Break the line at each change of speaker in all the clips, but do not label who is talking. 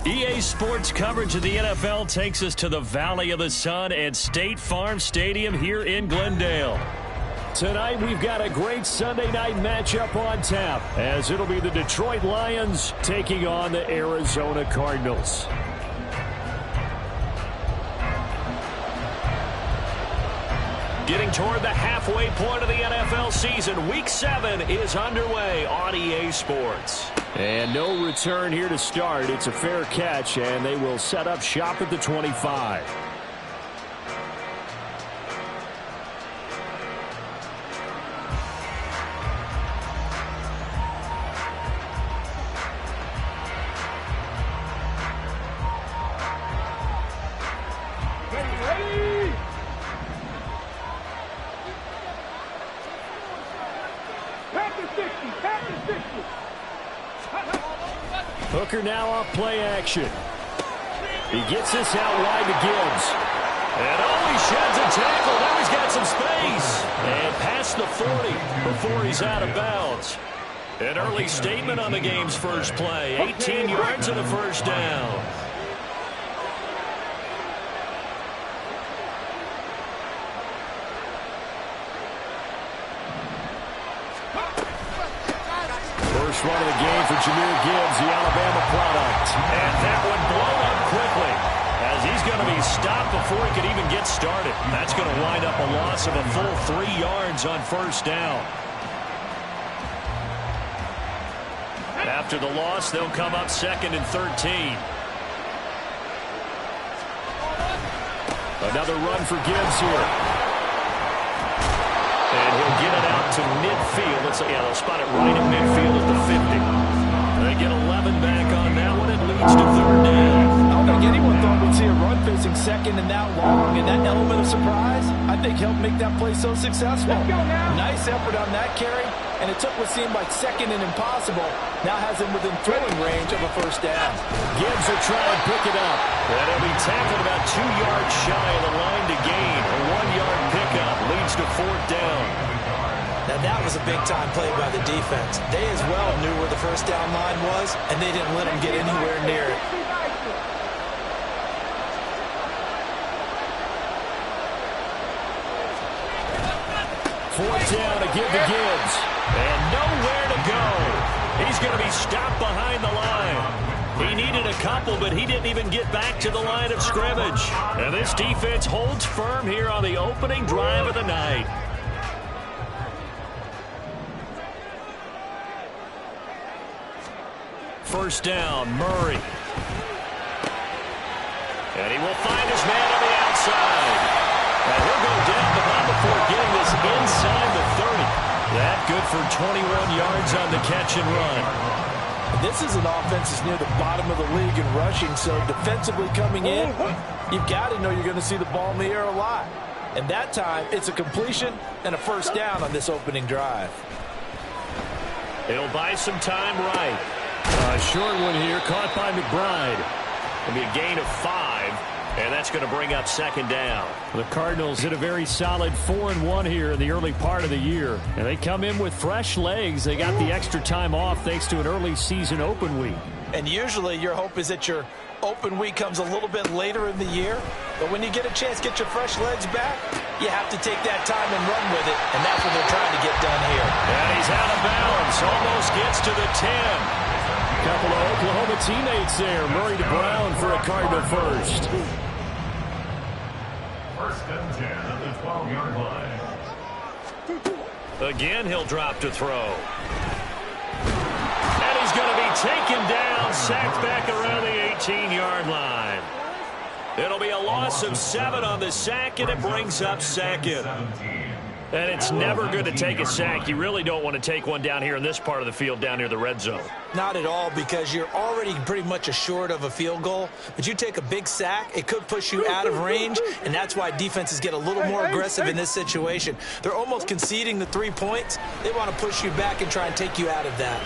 EA Sports coverage of the NFL takes us to the Valley of the Sun at State Farm Stadium here in Glendale. Tonight, we've got a great Sunday night matchup on tap, as it'll be the Detroit Lions taking on the Arizona Cardinals. Getting toward the halfway point of the NFL season, Week 7 is underway on EA Sports. And no return here to start. It's a fair catch, and they will set up shop at the 25. Hooker now off play action. He gets this out wide to Gibbs. And he sheds a tackle. Now he's got some space. And past the 40 before he's out of bounds. An early statement on the game's first play. 18 yards and a first down. First run of the game for Jahmyr Gibbs, the Alabama product. And that one blown up quickly, as he's going to be stopped before he could even get started. That's going to wind up a loss of a full 3 yards on first down. After the loss, they'll come up 2nd and 13. Another run for Gibbs here. And he'll get it out to midfield. They'll spot it right at midfield at the 50. They get 11 back on that one. It leads to 3rd down.
I don't think anyone thought we'd see a run facing 2nd and that long. And that element of surprise, I think, helped make that play so successful. Nice effort on that carry. And it took what seemed like 2nd and impossible. Now has him within throwing range of a first down.
Gibbs will try and pick it up. And he'll be tackled about 2 yards shy of the line to gain. A 1-yard pickup leads to 4th down.
Now that was a big-time play by the defense. They as well knew where the first down line was, and they didn't let him get anywhere near it.
Fourth down to give to Gibbs. And nowhere to go. He's going to be stopped behind the line. He needed a couple, but he didn't even get back to the line of scrimmage. And this defense holds firm here on the opening drive of the night. First down, Murray. And he will find his man on the outside. And he'll go down, but not before getting this inside the 30. That good for 21 yards on the catch and run.
This is an offense that's near the bottom of the league in rushing, so defensively coming in, you've got to know you're going to see the ball in the air a lot. And that time, it's a completion and a first down on this opening drive.
He'll buy some time right. A short one here, caught by McBride. It'll be a gain of 5, and that's going to bring up 2nd down. The Cardinals hit a very solid 4-1 here in the early part of the year, and they come in with fresh legs. They got the extra time off thanks to an early season open week.
And usually your hope is that your open week comes a little bit later in the year, but when you get a chance to get your fresh legs back, you have to take that time and run with it, and that's what they're trying to get done here.
And he's out of bounds, almost gets to the 10. Couple of Oklahoma teammates there. Murray to Brown for a Cardinal first.
1st and 10 at the 12-yard line.
Again, he'll drop to throw. And he's going to be taken down, sacked back around the 18-yard line. It'll be a loss of 7 on the sack, and it brings up 2nd. And it's never good to take a sack. You really don't want to take one down here in this part of the field, down near the red zone.
Not at all, because you're already pretty much assured of a field goal. But you take a big sack, it could push you out of range, and that's why defenses get a little more aggressive in this situation. They're almost conceding the 3 points. They want to push you back and try and take you out of that.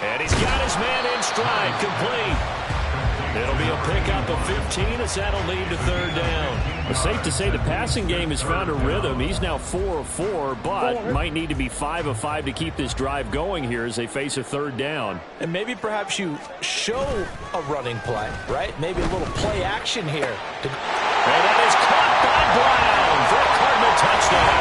And he's got his man in stride, complete. It'll be a pickup of 15 as that'll lead to 3rd down. It's safe to say the passing game has found a rhythm. He's now 4 of 4, but might need to be 5 of 5 to keep this drive going here as they face a third down.
And maybe perhaps you show a running play, right? Maybe a little play action here.
And that is caught by Brown for a Cardinal touchdown.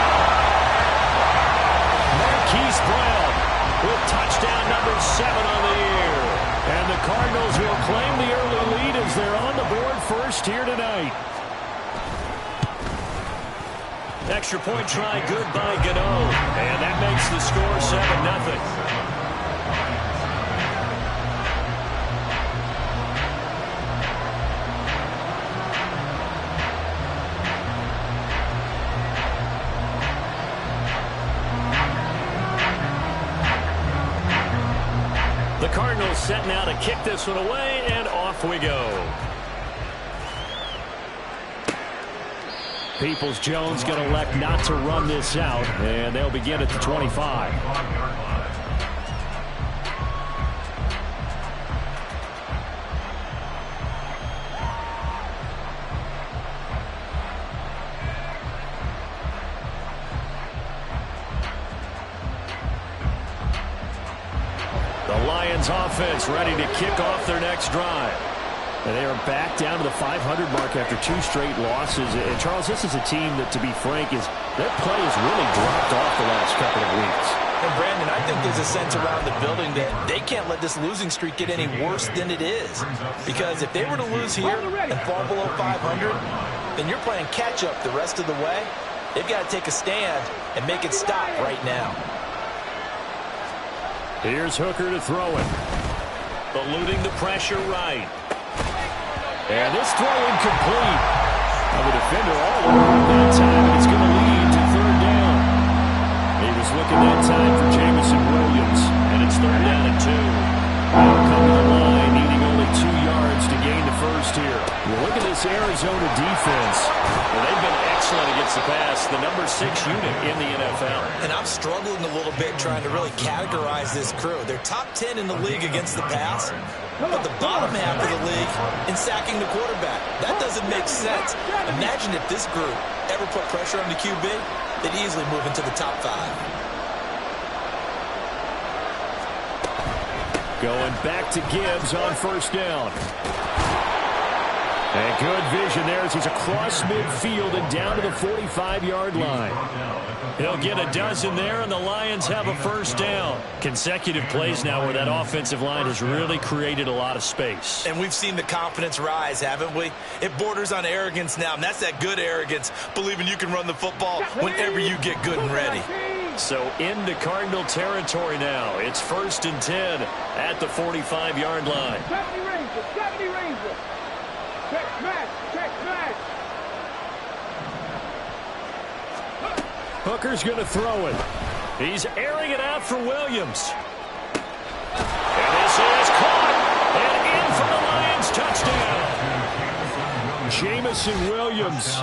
Marquise Brown with touchdown number 7 on the year. And the Cardinals will claim the early lead as they're on the board first here tonight. Extra point try good by Gano. And that makes the score 7-0. The Cardinals setting out to kick this one away, and off we go. Peoples-Jones going to elect not to run this out, and they'll begin at the 25. The Lions offense ready to kick off their next drive. And they are back down to the 500 mark after 2 straight losses. And, Charles, this is a team that, to be frank, their play has really dropped off the last couple of weeks.
And, Brandon, I think there's a sense around the building that they can't let this losing streak get any worse than it is. Because if they were to lose here and fall below 500, then you're playing catch-up the rest of the way. They've got to take a stand and make it stop right now.
Here's Hooker to throw it. Eluding the pressure right. And this throw incomplete. Now the defender all over that time, and it's going to lead to third down. He was looking that time for Jamison Williams, and it's third down and 2. They'll come to the line, needing only 2 yards to gain the first here. Well, look at this Arizona defense. Well, they've been excellent against the pass, the number 6 unit in the NFL.
And I'm struggling a little bit trying to really categorize this crew. They're top 10 in the league against the pass, but the bottom half of the league in sacking the quarterback. That doesn't make sense. Imagine if this group ever put pressure on the QB, they'd easily move into the top 5.
Going back to Gibbs on first down. And good vision there as he's across midfield and down to the 45-yard line. He'll get a dozen there, and the Lions have a first down. Consecutive plays now where that offensive line has really created a lot of space.
And we've seen the confidence rise, haven't we? It borders on arrogance now, and that's that good arrogance, believing you can run the football whenever you get good and ready.
So into Cardinal territory now. It's 1st and 10 at the 45-yard line. Hooker's going to throw it. He's airing it out for Williams. And this is caught. And in for the Lions touchdown. Jamison Williams,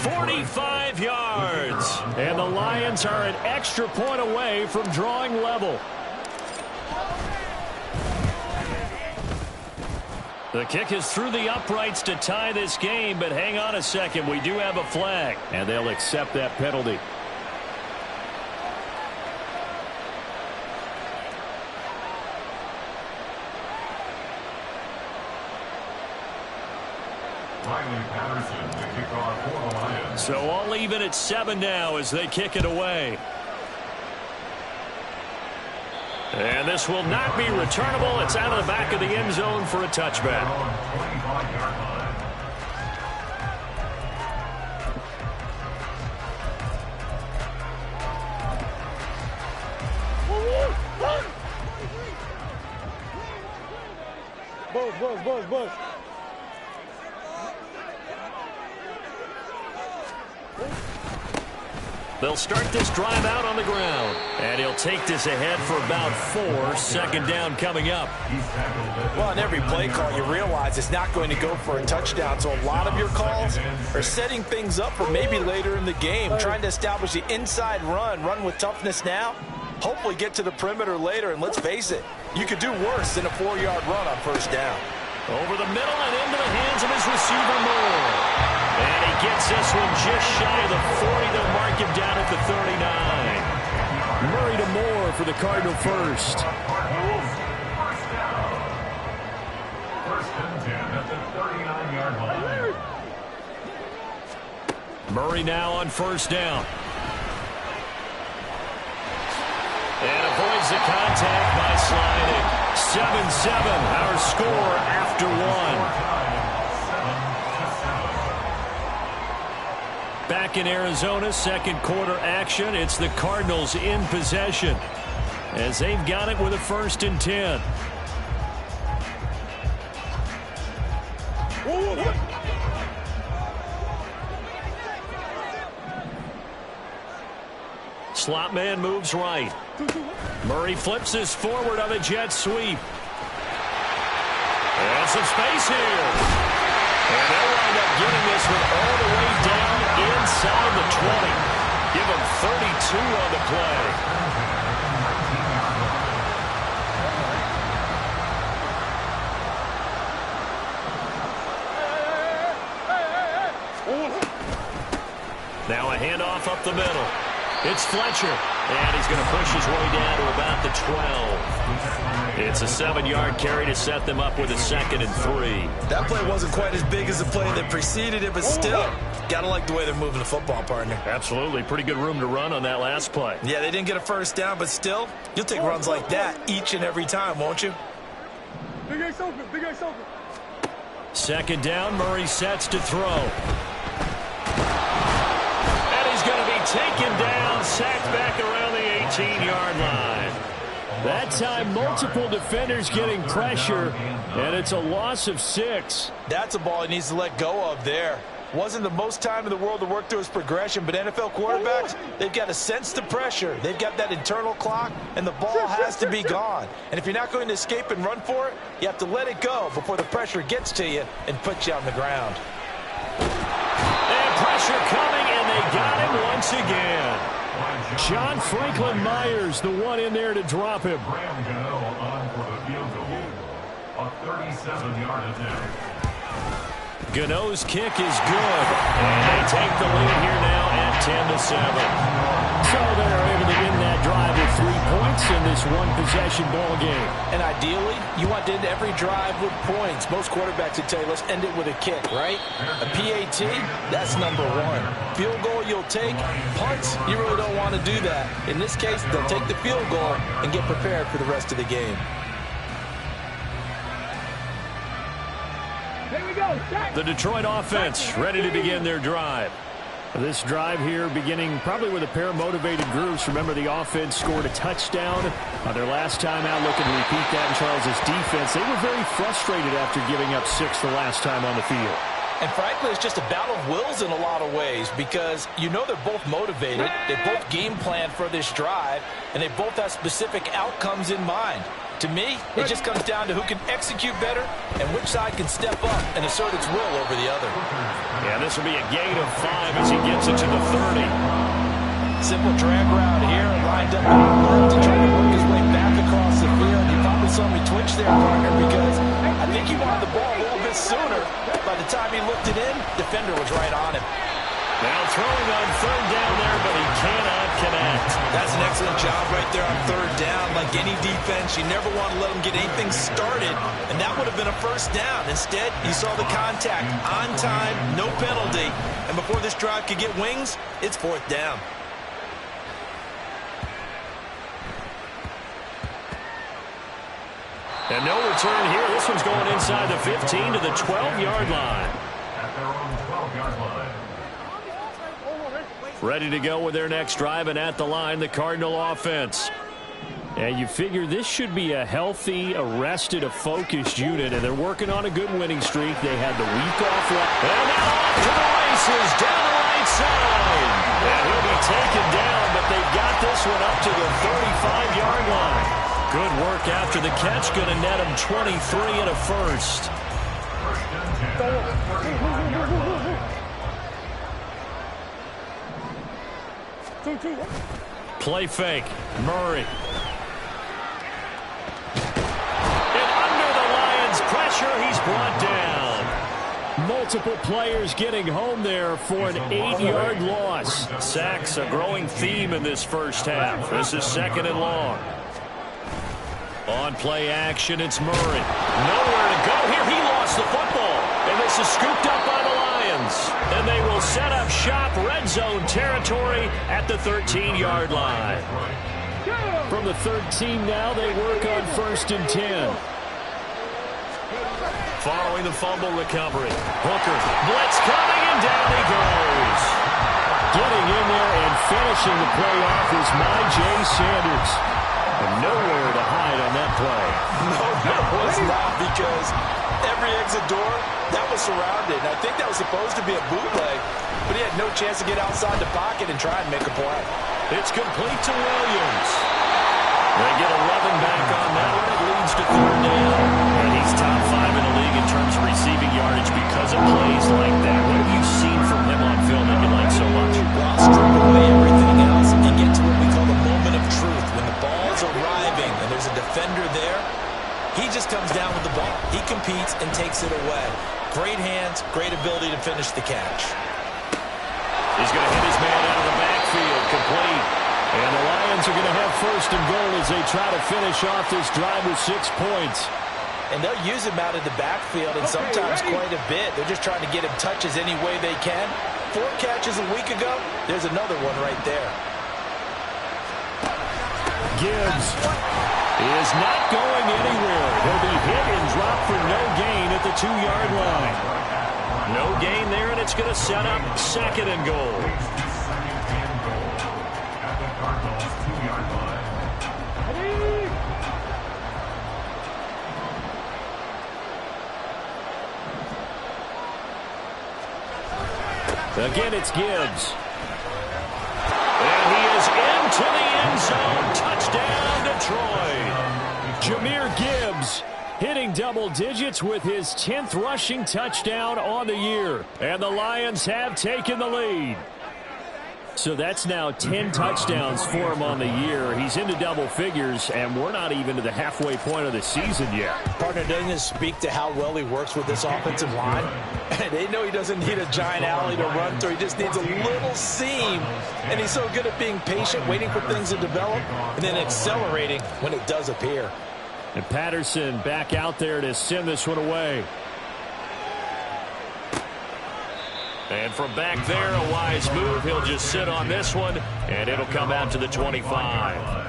45 yards. And the Lions are an extra point away from drawing level. The kick is through the uprights to tie this game, but hang on a second. We do have a flag, and they'll accept that penalty. So all even at 7 now as they kick it away. And this will not be returnable. It's out of the back of the end zone for a touchback.
Buzz.
They'll start this drive out on the ground. And he'll take this ahead for about 4. Second down coming up.
Well, on every play call, you realize it's not going to go for a touchdown. So a lot of your calls are setting things up for maybe later in the game, trying to establish the inside run with toughness now. Hopefully get to the perimeter later, and let's face it, you could do worse than a 4-yard run on first down.
Over the middle and into the hands of his receiver Moore. And he gets this one just shy of the 40. They'll mark him down at the 39.
Murray to Moore for the Cardinal first.
First and 10 at the 39-yard line.
Murray now on first down. And avoids the contact by sliding. 7-7, our score after one. Back in Arizona, second quarter action. It's the Cardinals in possession as they've got it with a 1st and 10. Slot man moves right. Murray flips this forward on a jet sweep. And some space here. And they'll wind up getting this one all the way down inside the 20. Give them 32 on the play. Now a handoff up the middle. It's Fletcher, and he's going to push his way down to about the 12. It's a 7-yard carry to set them up with a 2nd and 3.
That play wasn't quite as big as the play that preceded it, but still, got to like the way they're moving the football, partner.
Absolutely. Pretty good room to run on that last play.
Yeah, they didn't get a first down, but still, you'll take runs like that each and every time, won't you?
Big Ace open, Big Ace open.
2nd down, Murray sets to throw. Going to be taken down, sacked back around the 18-yard line. That time, multiple defenders getting pressure, and it's a loss of 6.
That's a ball he needs to let go of there. Wasn't the most time in the world to work through his progression, but NFL quarterbacks, they've got to sense the pressure. They've got that internal clock, and the ball has to be gone. And if you're not going to escape and run for it, you have to let it go before the pressure gets to you and puts you on the ground.
And pressure coming, and they got him once again.
John Franklin Myers, the one in there to drop him.
Graham Gano on for the field goal. A 37-yard attempt.
Gano's kick is good. And they take the lead here now at 10-7.
So they're able to end that drive with 3 points in this one-possession ball game.
And ideally, you want to end every drive with points. Most quarterbacks would tell you, let's end it with a kick, right? A PAT, that's number 1. Field goal you'll take. Punts, you really don't want to do that. In this case, they'll take the field goal and get prepared for the rest of the game.
Here we go.
The Detroit offense ready to begin their drive.
This drive here beginning probably with a pair of motivated groups. Remember, the offense scored a touchdown their last time out, looking to repeat that in Charles' defense. They were very frustrated after giving up 6 the last time on the field.
And frankly, it's just a battle of wills in a lot of ways because you know they're both motivated. They both game plan for this drive, and they both have specific outcomes in mind. To me, it just comes down to who can execute better and which side can step up and assert its will over the other.
Yeah, this will be a gain of 5 as he gets it to the 30.
Simple drag route here, lined up to try to work his way back across the field. You probably saw me twitch there, partner, because I think he wanted the ball a little bit sooner. By the time he looked it in, defender was right on him.
Now throwing on 3rd down there, but he cannot connect.
That's an excellent job right there on 3rd down. Like any defense, you never want to let them get anything started, and that would have been a 1st down. Instead, you saw the contact on time, no penalty, and before this drive could get wings, it's 4th down.
And no return here. This one's going inside the 15 to the 12-yard line.
At their own 12-yard line.
Ready to go with their next drive, and at the line, the Cardinal offense.
And you figure this should be a healthy, a focused unit, and they're working on a good winning streak. They had the week off.
And now off to the races, down the right side. And he'll be taken down, but they've got this one up to the 35-yard line. Good work after the catch, going to net him 23 and a 1st. Play fake. Murray. And under the Lions' pressure, he's brought down. multiple players getting home there for an 8-yard loss. Sacks a growing theme in this first half. This is 2nd and long. On play action, it's Murray. Nowhere to go here. He lost the football. And this is scooped up by the Lions. And they will set up shop, red zone territory at the 13-yard line. From the 13 now, they work on 1st and 10. Following the fumble recovery. Hooker, blitz coming, and down he goes. Getting in there and finishing the play off is Jay Sanders. And nowhere to hide on that play.
No, there was not, because every exit door, that was surrounded. I think that was supposed to be a bootleg, but he had no chance to get outside the pocket and try and make a play.
It's complete to Williams. They get 11 back on that one. It leads to 3rd down. And he's top 5 in the league in terms of receiving yardage because of plays like that. What have you seen from him on film that you like so much?
Well, strip away everything else and get to what we call the moment of truth. When the ball's arriving and there's a defender there, he just comes down with the ball. He competes and takes it away. Great hands, great ability to finish the catch.
He's going to hit his man out of the backfield, complete. And the Lions are going to have 1st and goal as they try to finish off this drive with 6 points.
And they'll use him out of the backfield, and sometimes quite a bit. They're just trying to get him touches any way they can. 4 catches a week ago. There's another one right there.
Gibbs is not going anywhere. He'll be hit and dropped for no gain at the 2-yard line. No gain there, and it's going to set up 2nd and goal. Again, it's Gibbs. And he is into the end zone. Touchdown, Detroit. Jahmyr Gibbs hitting double digits with his 10th rushing touchdown on the year. And the Lions have taken the lead. So that's now 10 touchdowns for him on the year. He's into double figures, and we're not even to the halfway point of the season yet.
Partner, doesn't this speak to how well he works with this offensive line? They know he doesn't need a giant alley to run through. He just needs a little seam. And he's so good at being patient, waiting for things to develop, and then accelerating when it does appear.
And Patterson back out there to send this one away. And from back there, a wise move. He'll just sit on this one, and it'll come out to the 25.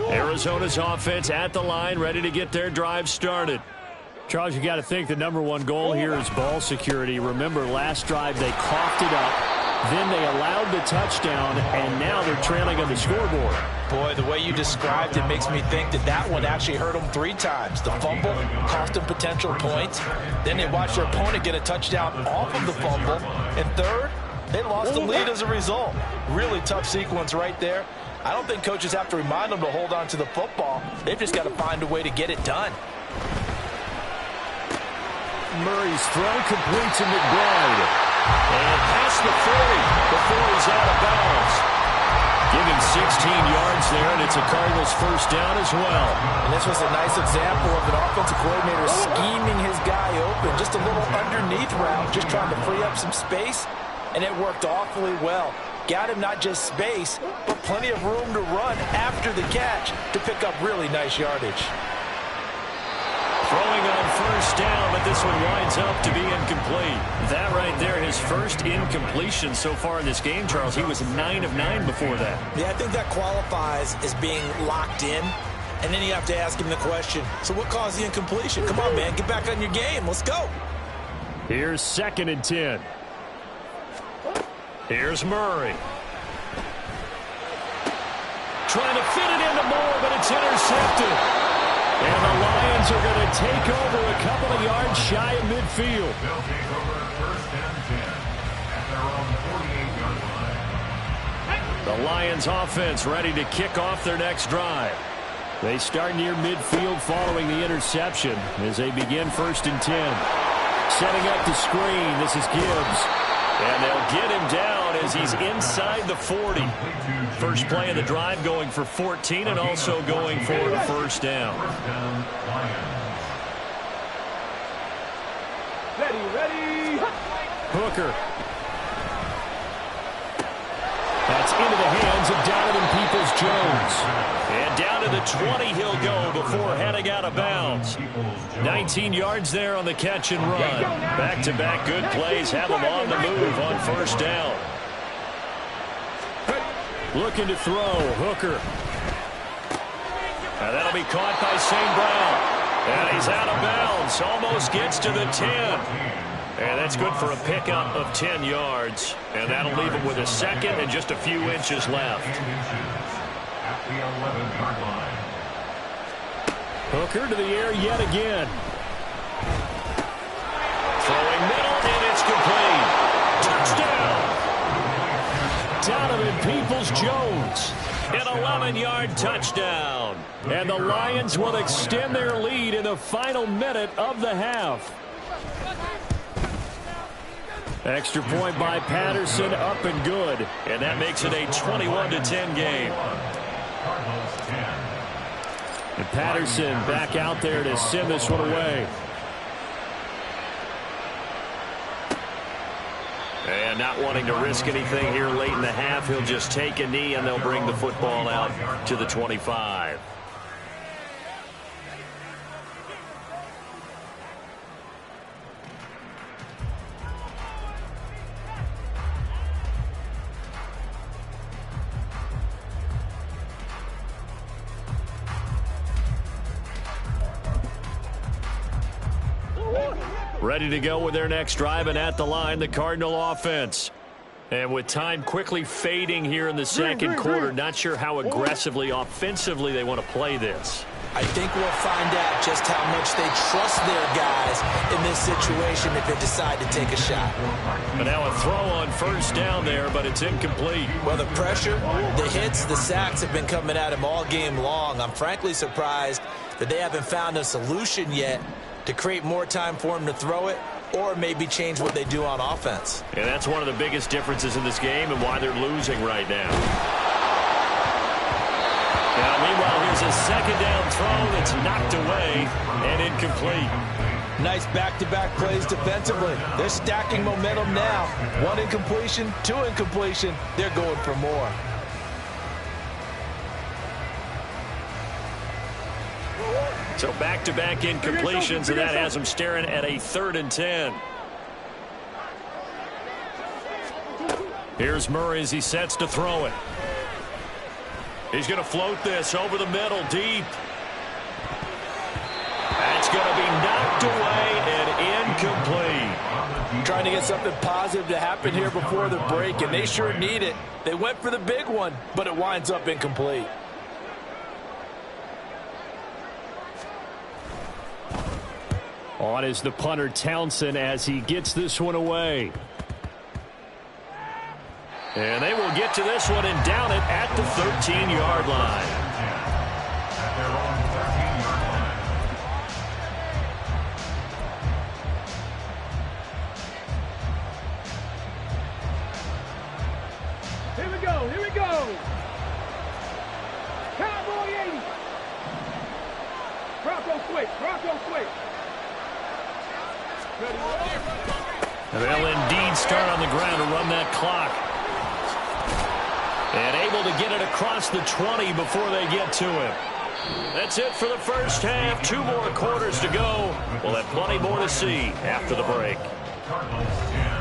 Arizona's offense at the line, ready to get their drive started. Charles, you got to think the #1 goal here is ball security. Remember, last drive they coughed it up. Then they allowed the touchdown, and now they're trailing on the scoreboard.
Boy, the way you described it makes me think that that one actually hurt them 3 times. The fumble cost them potential points. Then they watched their opponent get a touchdown off of the fumble. And third, they lost the lead as a result. Really tough sequence right there. I don't think coaches have to remind them to hold on to the football. They've just got to find a way to get it done.
Murray's throw complete to McBride. And past the 40 before he's out of bounds. Giving 16 yards there, and it's a Cardinals first down as well.
And this was a nice example of an offensive coordinator scheming his guy open. Just a little underneath route, just trying to free up some space, and it worked awfully well. Got him not just space, but plenty of room to run after the catch to pick up really nice yardage.
Throwing on first down, but this one winds up to be incomplete. That right there, his first incompletion so far in this game, Charles. He was 9 of 9 before that.
Yeah, I think that qualifies as being locked in. And then you have to ask him the question, so what caused the incompletion? Come on, man, get back on your game. Let's go.
Here's 2nd and 10. Here's Murray. Trying to fit it into Moore, but it's intercepted. And the Lions are going to take over a couple of yards shy of midfield.
They'll take over 1st and 10 at their own 48-yard line.
The Lions offense ready to kick off their next drive. They start near midfield following the interception as they begin 1st and 10. Setting up the screen. This is Gibbs. And they'll get him down one as he's inside the 40. First play of the drive going for 14 and also going for the first down.
Ready.
Hooker. That's into the hands of Donovan Peoples-Jones. And down to the 20 he'll go before heading out of bounds. 19 yards there on the catch and run. Back-to-back good plays have him on the move on first down. Looking to throw, Hooker. And that'll be caught by St. Brown. And he's out of bounds. Almost gets to the 10. And that's good for a pickup of 10 yards. And that'll leave him with a second and just a few inches left.
At the 11-yard line.
Hooker to the air yet again. Throwing middle, and it's complete. Touchdown! Donovan Peoples-Jones. An 11-yard touchdown. And the Lions will extend their lead in the final minute of the half. Extra point by Patterson, up and good. And that makes it a 21-10 game. And Patterson back out there to send this one away. And not wanting to risk anything here late in the half, he'll just take a knee and they'll bring the football out to the 25. Ready to go with their next drive, and at the line, the Cardinal offense. And with time quickly fading here in the second quarter, not sure how aggressively, offensively they want to play this.
I think we'll find out just how much they trust their guys in this situation if they decide to take a shot.
But now a throw on first down there, but it's incomplete.
Well, the pressure, the hits, the sacks have been coming at him all game long. I'm frankly surprised that they haven't found a solution yet to create more time for him to throw it, or maybe change what they do on offense.
And that's one of the biggest differences in this game and why they're losing right now. Now, meanwhile, here's a second down throw that's knocked away and incomplete.
Nice back-to-back plays defensively. They're stacking momentum now. One incompletion, two incompletion. They're going for more.
So back-to-back incompletions, and that has them staring at a 3rd and 10. Here's Murray as he sets to throw it. He's going to float this over the middle, deep. That's going to be knocked away and incomplete.
Trying to get something positive to happen here before the break, and they sure need it. They went for the big one, but it winds up incomplete.
On is the punter Townsend as he gets this one away. And they will get to this one and down it at the 13-yard line.
At their own 13-yard line.
Here we go. Here we go. Cowboy 80. Bronco switch. Bronco switch.
They'll indeed start on the ground to run that clock. And able to get it across the 20 before they get to him. That's it for the first half. 2 more quarters to go. We'll have plenty more to see after the break.
Cardinals 10.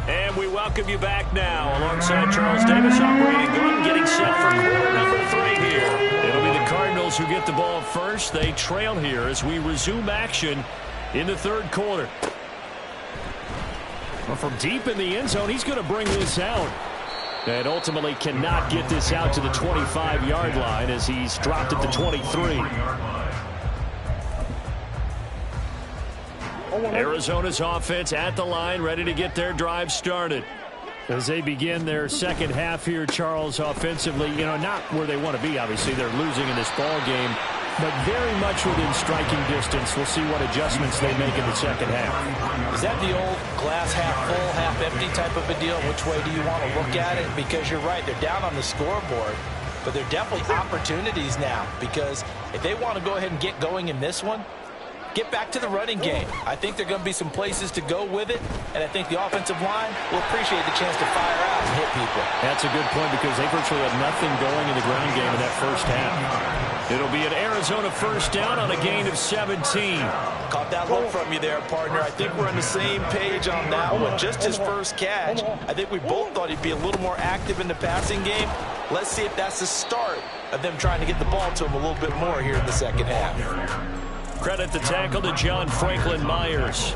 And we welcome you back now alongside Charles Davis operating gun, getting set for quarter number 3 here. It'll be the Cardinals who get the ball first. They trail here as we resume action in the 3rd quarter. Well, from deep in the end zone, he's going to bring this out. And ultimately cannot get this out to the 25-yard line as he's dropped at the 23. Arizona's offense at the line, ready to get their drive started. As they begin their second half here, Charles, offensively, not where they want to be, obviously. They're losing in this ball game, but very much within striking distance. We'll see what adjustments they make in the second half.
Is that the old glass half full, half empty type of a deal? Which way do you want to look at it? Because you're right, they're down on the scoreboard, but they're definitely opportunities now, because if they want to go ahead and get going in this one, get back to the running game. I think there are going to be some places to go with it, and I think the offensive line will appreciate the chance to fire out and hit people.
That's a good point, because they virtually had nothing going in the ground game in that first half. It'll be an Arizona first down on a gain of 17.
Caught that look from you there, partner. I think we're on the same page on that one. Just his first catch. I think we both thought he'd be a little more active in the passing game. Let's see if that's the start of them trying to get the ball to him a little bit more here in the second half.
Credit the tackle to John Franklin Myers.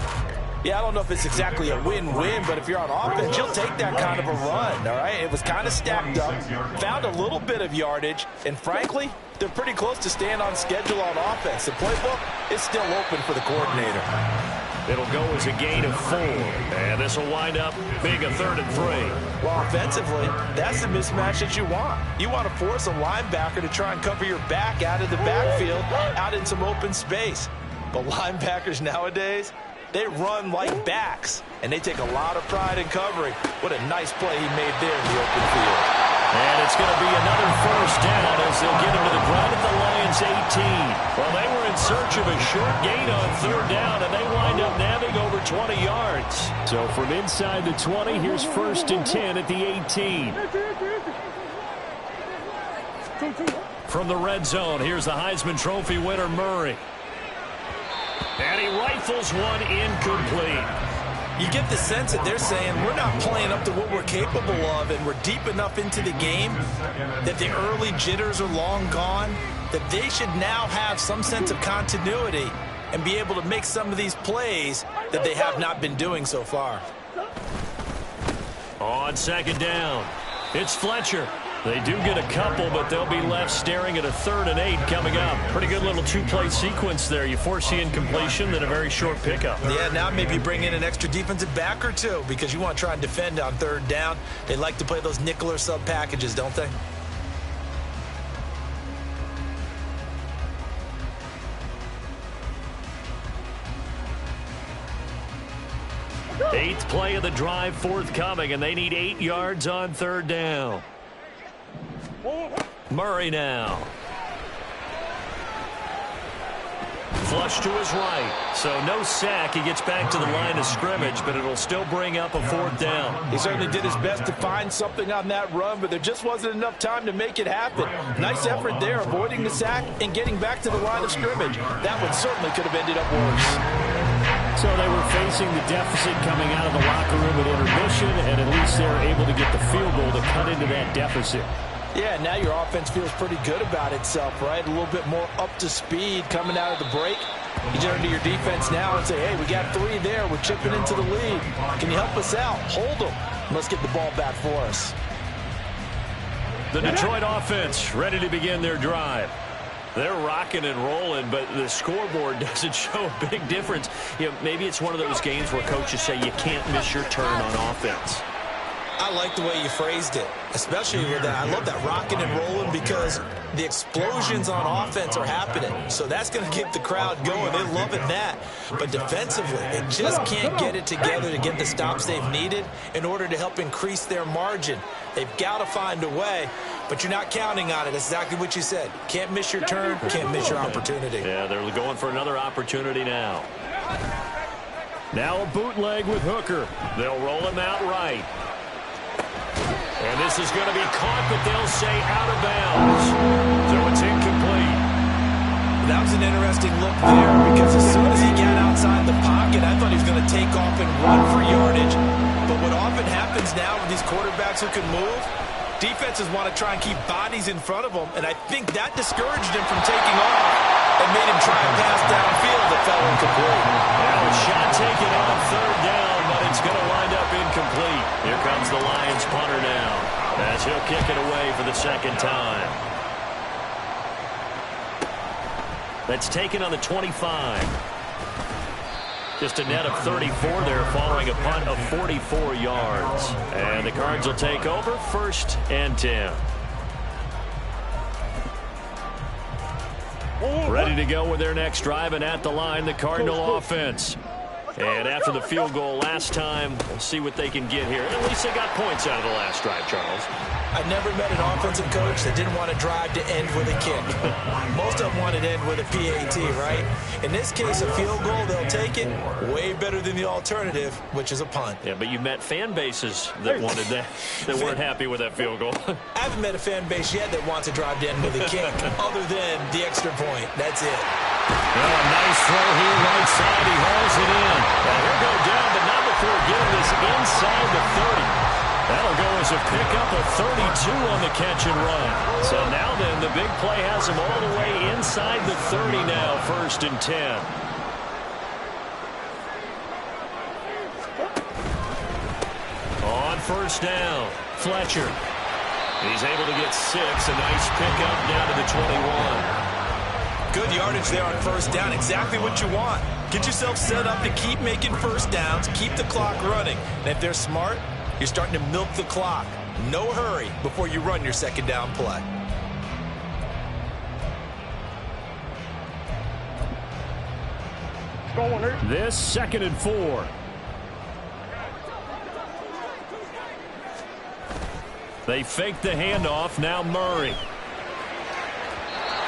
Yeah, I don't know if it's exactly a win-win, but if you're on offense, you'll take that kind of a run, all right? It was kind of stacked up, found a little bit of yardage, and frankly, they're pretty close to staying on schedule on offense. The playbook is still open for the coordinator.
It'll go as a gain of 4, and this will wind up being a 3rd and 3.
Well, offensively, that's the mismatch that you want. You want to force a linebacker to try and cover your back out of the backfield, out in some open space. But linebackers nowadays, they run like backs, and they take a lot of pride in covering. What a nice play he made there in the open field.
And it's going to be another first down as they'll get him to the ground at the Lions' 18. Well, they were in search of a short gain on 3rd down, and they wind up nabbing over 20 yards. So from inside the 20, here's 1st and 10 at the 18. From the red zone, here's the Heisman Trophy winner, Murray. And he rifles one incomplete.
You get the sense that they're saying we're not playing up to what we're capable of, and we're deep enough into the game that the early jitters are long gone, that they should now have some sense of continuity and be able to make some of these plays that they have not been doing so far.
On 2nd down, it's Fletcher. They do get a couple, but they'll be left staring at a 3rd and 8 coming up. Pretty good little 2-play sequence there. You force the incompletion, then a very short pickup.
Yeah, now maybe bring in an extra defensive back or two, because you want to try and defend on 3rd down. They like to play those nickel or sub packages, don't they?
Eighth play of the drive forthcoming, and they need 8 yards on 3rd down. Murray now. Flush to his right. So no sack. He gets back to the line of scrimmage, but it'll still bring up a 4th down.
He certainly did his best to find something on that run, but there just wasn't enough time to make it happen. Nice effort there, avoiding the sack and getting back to the line of scrimmage. That one certainly could have ended up worse.
So they were facing the deficit coming out of the locker room at intermission, and at least they were able to get the field goal to cut into that deficit.
Yeah, now your offense feels pretty good about itself, right? A little bit more up to speed coming out of the break. You turn to your defense now and say, hey, we got 3 there. We're chipping into the lead. Can you help us out? Hold them. Let's get the ball back for us.
The Detroit offense ready to begin their drive. They're rocking and rolling, but the scoreboard doesn't show a big difference. Maybe it's one of those games where coaches say you can't miss your turn on offense.
I like the way you phrased it, especially with that. I love that rocking and rolling, because the explosions on offense are happening. So that's going to keep the crowd going. They're loving that. But defensively, they just can't get it together to get the stops they've needed in order to help increase their margin. They've got to find a way, but you're not counting on it. That's exactly what you said. Can't miss your turn, can't miss your opportunity.
Yeah, they're going for another opportunity now. Now a bootleg with Hooker. They'll roll him out right. And this is going to be caught, but they'll say out of bounds. So it's incomplete.
That was an interesting look there, because as soon as he got outside the pocket, I thought he was going to take off and run for yardage. But what often happens now with these quarterbacks who can move, defenses want to try and keep bodies in front of them, and I think that discouraged him from taking off and made him try and pass downfield that fell incomplete.
Now a shot taken on 3rd down, but it's going to wind up incomplete. Here comes the Lions punter now, as he'll kick it away for the 2nd time. That's taken on the 25. Just a net of 34 there following a punt of 44 yards. And the Cards will take over 1st and 10. Ready to go with their next drive, and at the line, the Cardinal offense. And after the field goal last time, we'll see what they can get here. At least they got points out of the last drive, Charles.
I've never met an offensive coach that didn't want to drive to end with a kick. Most of them wanted to end with a PAT, right? In this case, a field goal, they'll take it. Way better than the alternative, which is a punt.
Yeah, but you met fan bases that wanted that, that weren't happy with that field goal.
I haven't met a fan base yet that wants to drive to end with a kick, other than the extra point. That's it.
Well, a nice throw here right side. He hauls it in. Now he'll go down, but not before getting this inside the 30. That'll go as a pickup of 32 on the catch and run. So now then, the big play has him all the way inside the 30 now, 1st and 10. On 1st down, Fletcher. He's able to get 6. A nice pickup down to the 21.
Good yardage there on 1st down. Exactly what you want. Get yourself set up to keep making 1st downs, keep the clock running. And if they're smart, you're starting to milk the clock. No hurry before you run your 2nd down play.
This 2nd and 4. They fake the handoff. Now Murray.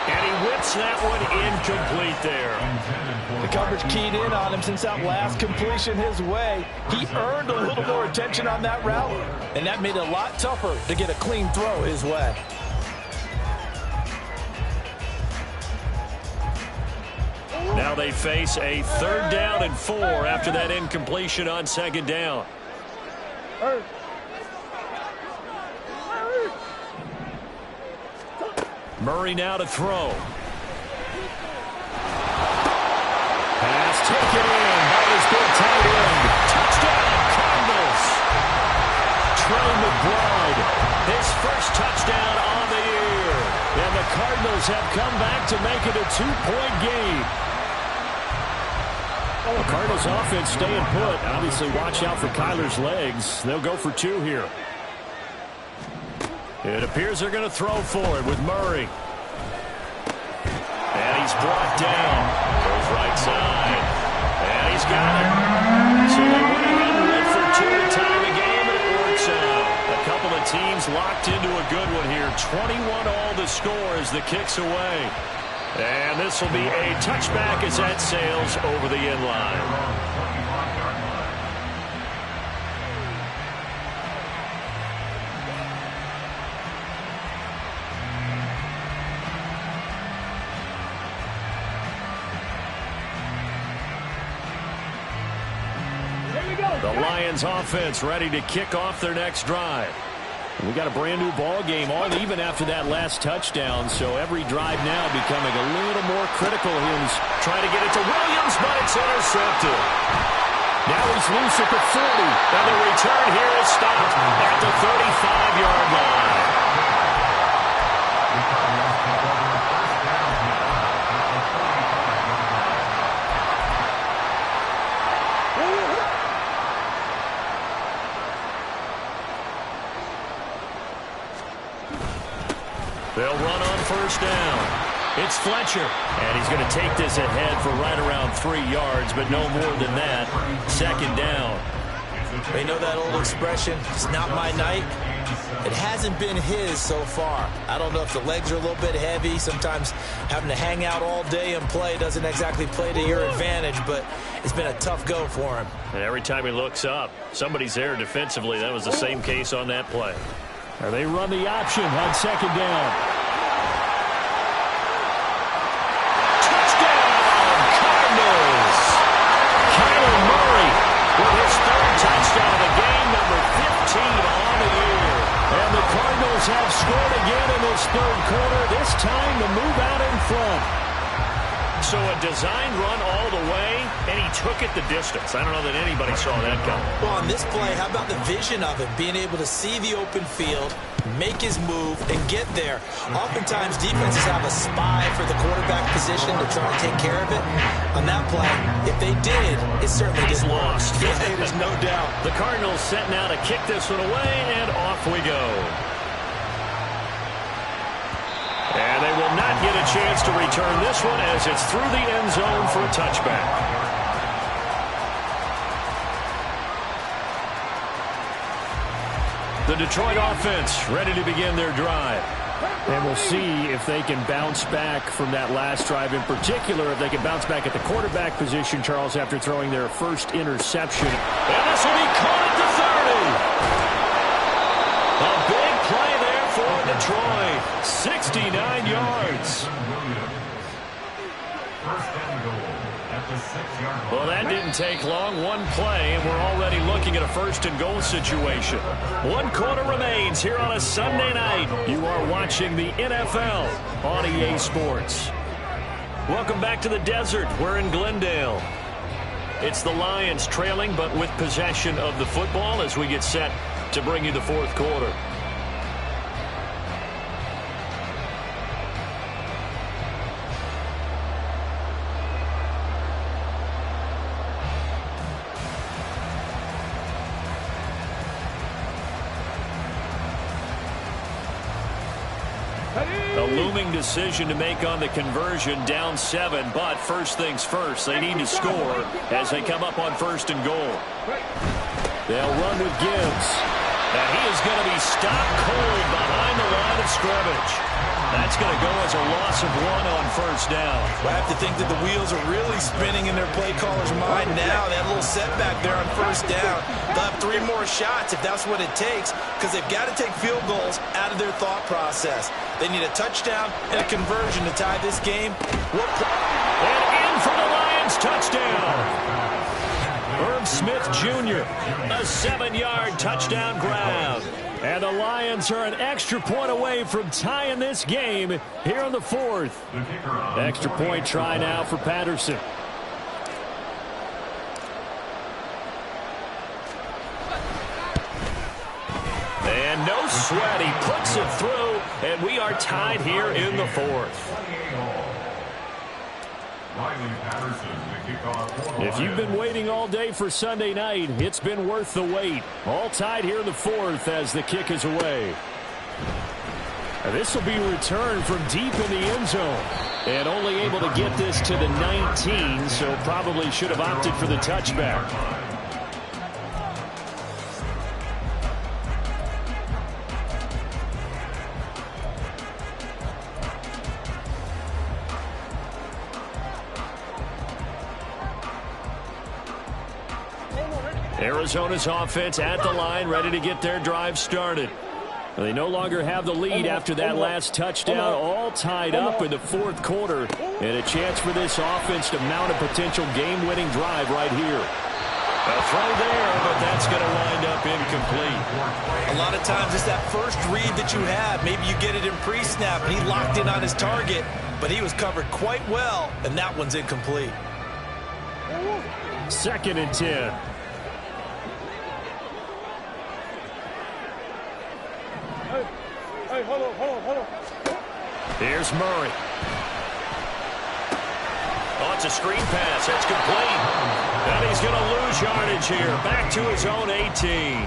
And he whips that one incomplete there.
The coverage keyed in on him since that last completion his way. He earned a little more attention on that route, and that made it a lot tougher to get a clean throw his way.
Now they face a 3rd down and 4 after that incompletion on 2nd down. Murray now to throw. Pass taken in by his big tight end. Touchdown, Cardinals. Trey McBride, his first touchdown on the year. And the Cardinals have come back to make it a 2-point game. The Cardinals offense staying put. Obviously, watch out for Kyler's legs. They'll go for 2 here. It appears they're going to throw for it with Murray. And he's brought down. Goes right side. And he's got it. So they went ahead and went for 2 to tie the game, and it works out. A couple of teams locked into a good one here. 21 all the score as the kick's away. And this will be a touchback as that sails over the end line. The Lions offense ready to kick off their next drive. We got a brand new ball game, all even after that last touchdown, so every drive now becoming a little more critical. He's trying to get it to Williams, but it's intercepted. Now he's loose at the 40, and the return here is stopped at the 35-yard line. They'll run on 1st down. It's Fletcher, and he's going to take this ahead for right around 3 yards, but no more than that. 2nd down.
They know that old expression, it's not my night. It hasn't been his so far. I don't know if the legs are a little bit heavy. Sometimes having to hang out all day and play doesn't exactly play to your advantage, but it's been a tough go for him.
And every time he looks up, somebody's there defensively. That was the same case on that play. Or they run the option on 2nd down. Touchdown, Cardinals! Kyler Murray with his 3rd touchdown of the game, number 15 on the year. And the Cardinals have scored again in this 3rd quarter, this time to move out in front. So a designed run all the way, and he took it the distance. I don't know that anybody saw that coming.
Well, on this play, how about the vision of it? Being able to see the open field, make his move, and get there. Oftentimes, defenses have a spy for the quarterback position to try to take care of it. On that play, if they did, it certainly
He's
didn't work.
lost.
Yeah, there's no doubt.
The Cardinals set now to kick this one away, and off we go. And they will not get a chance to return this one as it's through the end zone for a touchback. The Detroit offense ready to begin their drive. And we'll see if they can bounce back from that last drive. In particular, if they can bounce back at the quarterback position, Charles, after throwing their first interception. And this will be caught at the 30. A big play there for Detroit. 69 yards.
First and goal at the 6-yard line.
Well, that didn't take long. One play, and we're already looking at a first and goal situation. 1 quarter remains here on a Sunday night. You are watching the NFL on EA Sports. Welcome back to the desert. We're in Glendale. It's the Lions trailing, but with possession of the football as we get set to bring you the fourth quarter. A looming decision to make on the conversion, down 7, but first things first, they need to score as they come up on first and goal. They'll run with Gibbs, and he is going to be stopped cold behind the line of scrimmage. That's going to go as a loss of 1 on first down.
Well, I have to think that the wheels are really spinning in their play caller's mind now. That little setback there on first down. They'll have 3 more shots if that's what it takes, because they've got to take field goals out of their thought process. They need a touchdown and a conversion to tie this game.
And in for the Lions touchdown. Herb Smith Jr., a 7-yard touchdown grab. And the Lions are an extra point away from tying this game here in the fourth. Extra point try now for Patterson. And no sweat, he puts it through, and we are tied here in the fourth. If you've been waiting all day for Sunday night, it's been worth the wait. All tied here in the fourth as the kick is away. This will be returned from deep in the end zone. And only able to get this to the 19, so probably should have opted for the touchback. Arizona's offense at the line, ready to get their drive started. They no longer have the lead after that last touchdown, all tied up in the fourth quarter, and a chance for this offense to mount a potential game-winning drive right here. A throw there, but that's going to wind up incomplete.
A lot of times it's that first read that you have. Maybe you get it in pre-snap, and he locked in on his target, but he was covered quite well, and that one's incomplete.
2nd and 10.
Hey, hold on.
Here's Murray. Oh, it's a screen pass. That's complete. And he's going to lose yardage here. Back to his own 18.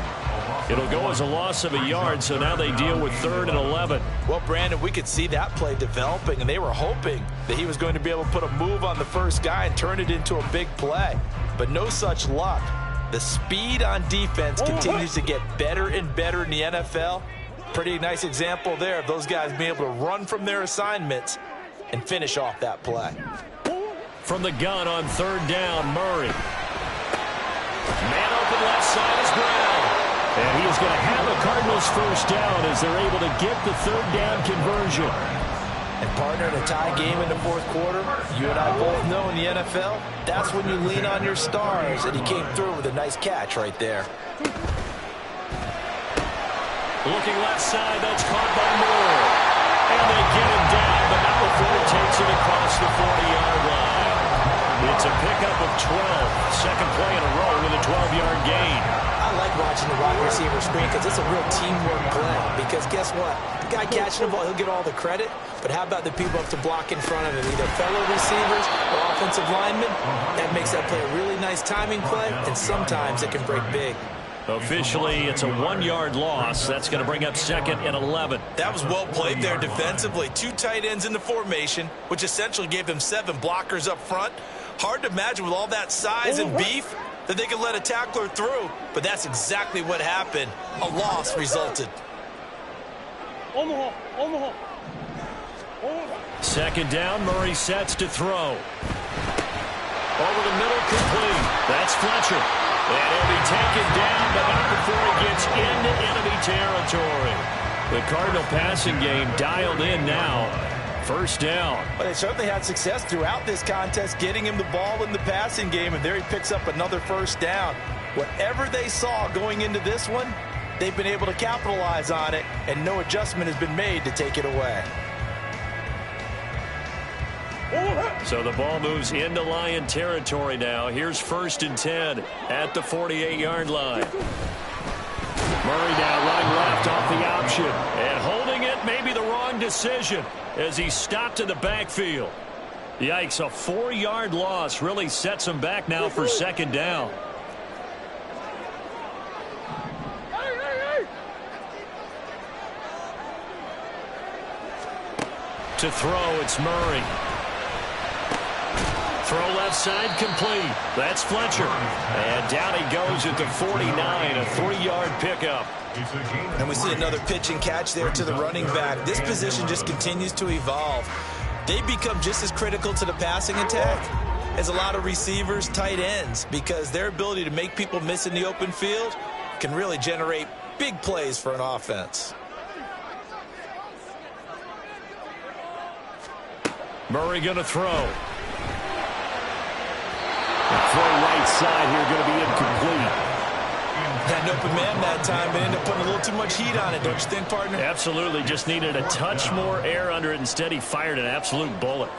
It'll go as a loss of a yard, so now they deal with 3rd and 11.
Well, Brandon, we could see that play developing, and they were hoping that he was going to be able to put a move on the first guy and turn it into a big play. But no such luck. The speed on defense continues to get better and better in the NFL. Pretty nice example there of those guys being able to run from their assignments and finish off that play.
From the gun on 3rd down, Murray. Man open left side is Brown. And he is going to have a Cardinals first down as they're able to get the 3rd down conversion.
And partner, in a tie game in the fourth quarter, you and I both know in the NFL, that's when you lean on your stars, and he came through with a nice catch right there.
Looking left side, that's caught by Moore. And they get him down, but not before he takes it across the 40-yard line. It's a pickup of 12. Second play in a row with a 12-yard gain.
I like watching the wide receiver screen because it's a real teamwork play. Because guess what? The guy catching the ball, he'll get all the credit. But how about the people up to block in front of him, either fellow receivers or offensive linemen? That makes that play a really nice timing play, and sometimes it can break big.
Officially, it's a 1-yard loss. That's going to bring up 2nd and 11.
That was well played there defensively. 2 tight ends in the formation, which essentially gave them 7 blockers up front. Hard to imagine with all that size and beef that they could let a tackler through, but that's exactly what happened. A loss resulted.
Second down, Murray sets to throw. Over the middle, complete. That's Fletcher. And he'll be taken down, but not before he gets into enemy territory. The Cardinal passing game dialed in now. First down.
Well, they certainly had success throughout this contest, getting him the ball in the passing game, and there he picks up another first down. Whatever they saw going into this one, they've been able to capitalize on it, and no adjustment has been made to take it away.
So the ball moves into Lion territory now. Here's 1st and 10 at the 48-yard line. Murray now running left off the option. And holding it may be the wrong decision as he stopped in the backfield. Yikes, a 4-yard loss really sets him back now for 2nd down. To throw, it's Murray. Throw left side, complete. That's Fletcher. And down he goes at the 49, a 3-yard pickup.
And we see another pitch and catch there to the running back. This position just continues to evolve. They become just as critical to the passing attack as a lot of receivers, tight ends, because their ability to make people miss in the open field can really generate big plays for an offense.
Murray going to throw. Throw right side here, going to be incomplete.
Had an open man that time, but ended up putting a little too much heat on it, don't you think, partner?
Absolutely, just needed a touch more air under it. Instead, he fired an absolute bullet.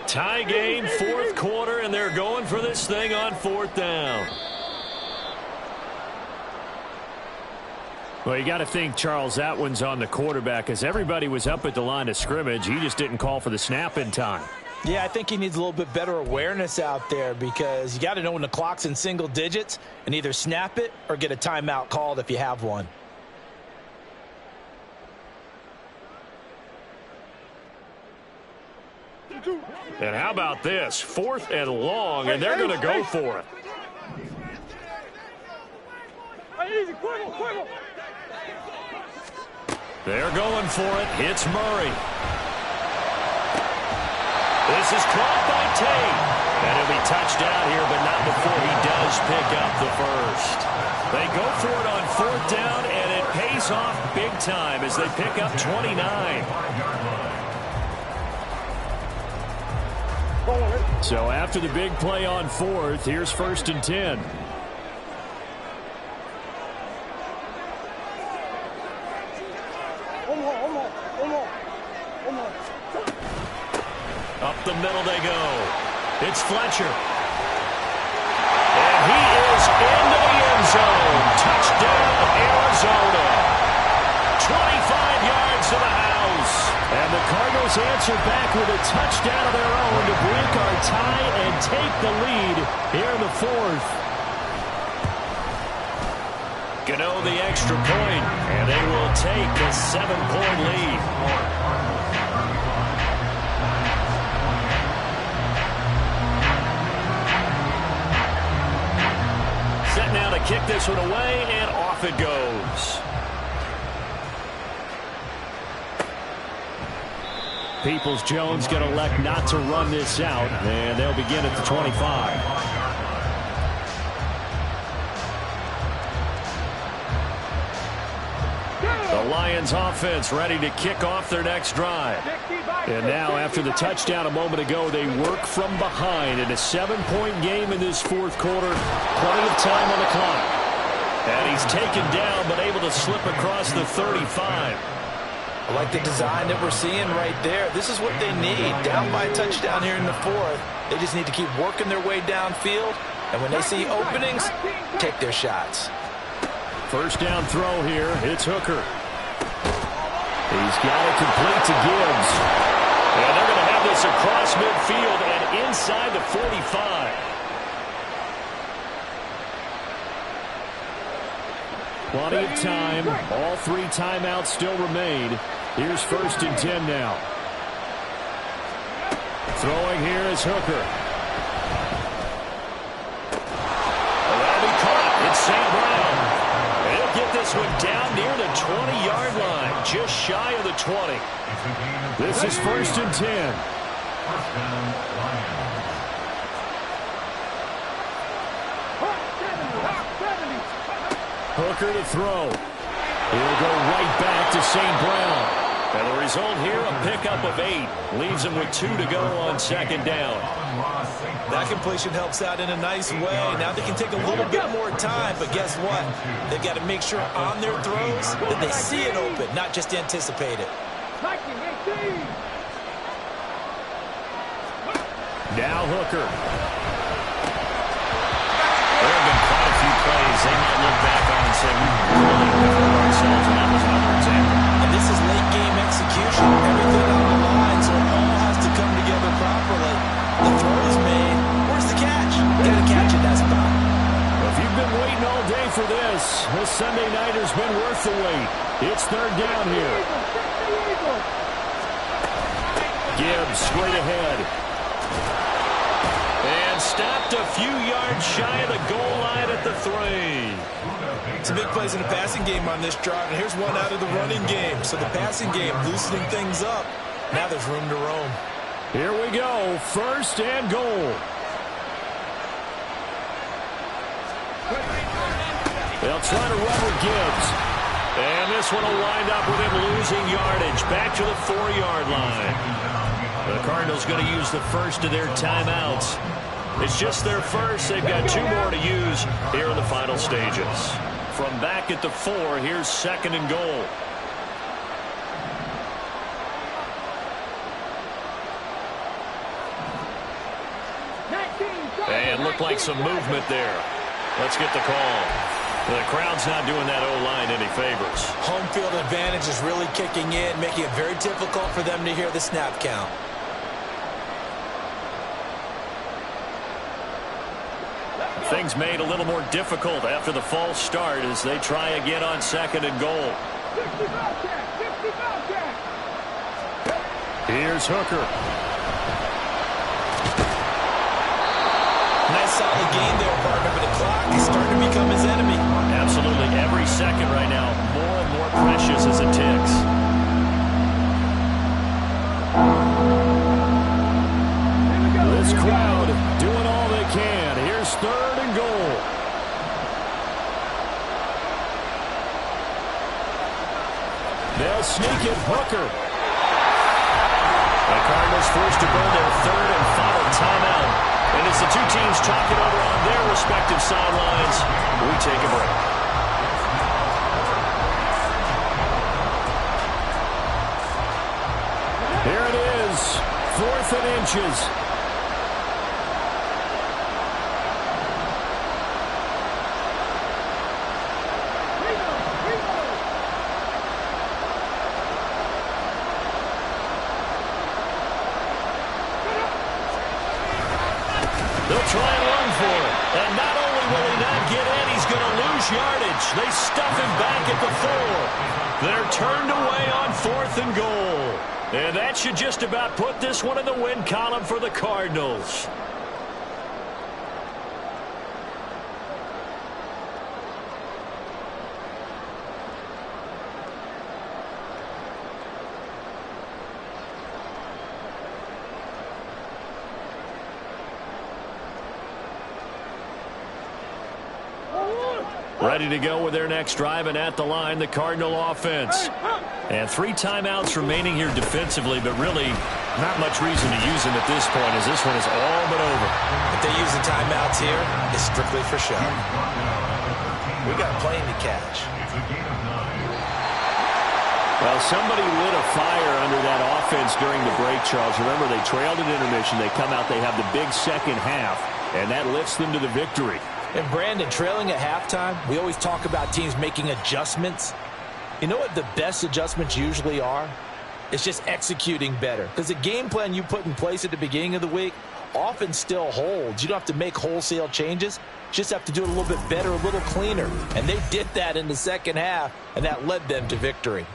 Tie game, 4th quarter, and they're going for this thing on 4th down. Well, you got to think, Charles, that one's on the quarterback, as everybody was up at the line of scrimmage. He just didn't call for the snap in time.
Yeah, I think he needs a little bit better awareness out there, because you got to know when the clock's in single digits and either snap it or get a timeout called if you have one.
And how about this? 4th and long, and they're going to go for it. They're going for it. It's Murray. This is caught by Tate. And he'll be touched out here, but not before he does pick up the first. They go for it on 4th down, and it pays off big time as they pick up 29. So after the big play on 4th, here's 1st and 10. Up the middle they go. It's Fletcher. And he is into the end zone. Touchdown, Arizona. 25 yards to the house. And the Cardinals answer back with a touchdown of their own to break our tie and take the lead here in the 4th. Gano the extra point, and they will take a 7-point lead. Set now to kick this one away, and off it goes. Peoples-Jones going to elect not to run this out, and they'll begin at the 25. The Lions offense ready to kick off their next drive. And now after the touchdown a moment ago, they work from behind in a 7-point game in this 4th quarter. Plenty of time on the clock. And he's taken down but able to slip across the 35.
I like the design that we're seeing right there. This is what they need. Down by a touchdown here in the 4th. They just need to keep working their way downfield. And when they see openings, take their shots.
First down throw here. It's Hooker. He's got it complete to Gibbs. And they're going to have this across midfield and inside the 45. Plenty of time. All 3 timeouts still remain. Here's 1st and 10 now. Throwing here is Hooker. That'll be caught. It's St. Brown. He'll get this one down near the 20-yard line. Just shy of the 20. This is 1st and 10.
First down, Lions.
Hooker to throw. He'll go right back to St. Brown. And the result here, a pickup of 8. Leaves him with 2 to go on 2nd down.
That completion helps out in a nice way. Now they can take a little bit more time, but guess what? They've got to make sure on their throws that they see it open, not just anticipate it.
Now Hooker. There have been quite a few plays they might look back on and say, we really covered ourselves, and that was another example.
And this is late game execution. Everything on the line, so it all has to come together properly. The throw is made. Where's the catch? Got to catch it, that spot.
Well, if you've been waiting all day for this Sunday nighter's been worth the wait. It's 3rd down here. Gibbs straight ahead. And stopped a few yards shy of the goal line at the 3.
Some big plays in the passing game on this drive, and here's one out of the running game. So the passing game loosening things up. Now there's room to roam.
Here we go, 1st and goal. They'll try to run with Gibbs. And this one will wind up with him losing yardage back to the 4-yard line. The Cardinals going to use the first of their timeouts. It's just their first. They've got 2 more to use here in the final stages. From back at the 4, here's 2nd and goal. And looked like some movement there. Let's get the call. The crowd's not doing that O-line any favors.
Home field advantage is really kicking in, making it very difficult for them to hear the snap count.
Things made a little more difficult after the false start as they try again on 2nd and goal. Here's Hooker.
Nice solid gain there, partner, but the clock is starting to become his enemy.
Absolutely. Every second right now, more and more precious as it ticks. This crowd doing sneak it, Hooker. The Cardinals forced to burn their third and final timeout. And as the two teams talk it over on their respective sidelines, we take a break. Here it is, 4th and inches. They'll try and run for it. And not only will he not get in, he's going to lose yardage. They stuff him back at the 4. They're turned away on 4th and goal. And that should just about put this one in the win column for the Cardinals. Ready to go with their next drive, and at the line, the Cardinal offense. And 3 timeouts remaining here defensively, but really not much reason to use them at this point, as this one is all but over.
If they use the timeouts here, it's strictly for show. We got a plane to catch.
Well, somebody lit a fire under that offense during the break, Charles. Remember, they trailed at intermission. They come out, they have the big second half, and that lifts them to the victory.
And Brandon, trailing at halftime, we always talk about teams making adjustments. You know what the best adjustments usually are? It's just executing better. Because the game plan you put in place at the beginning of the week often still holds. You don't have to make wholesale changes. You just have to do it a little bit better, a little cleaner. And they did that in the second half, and that led them to victory.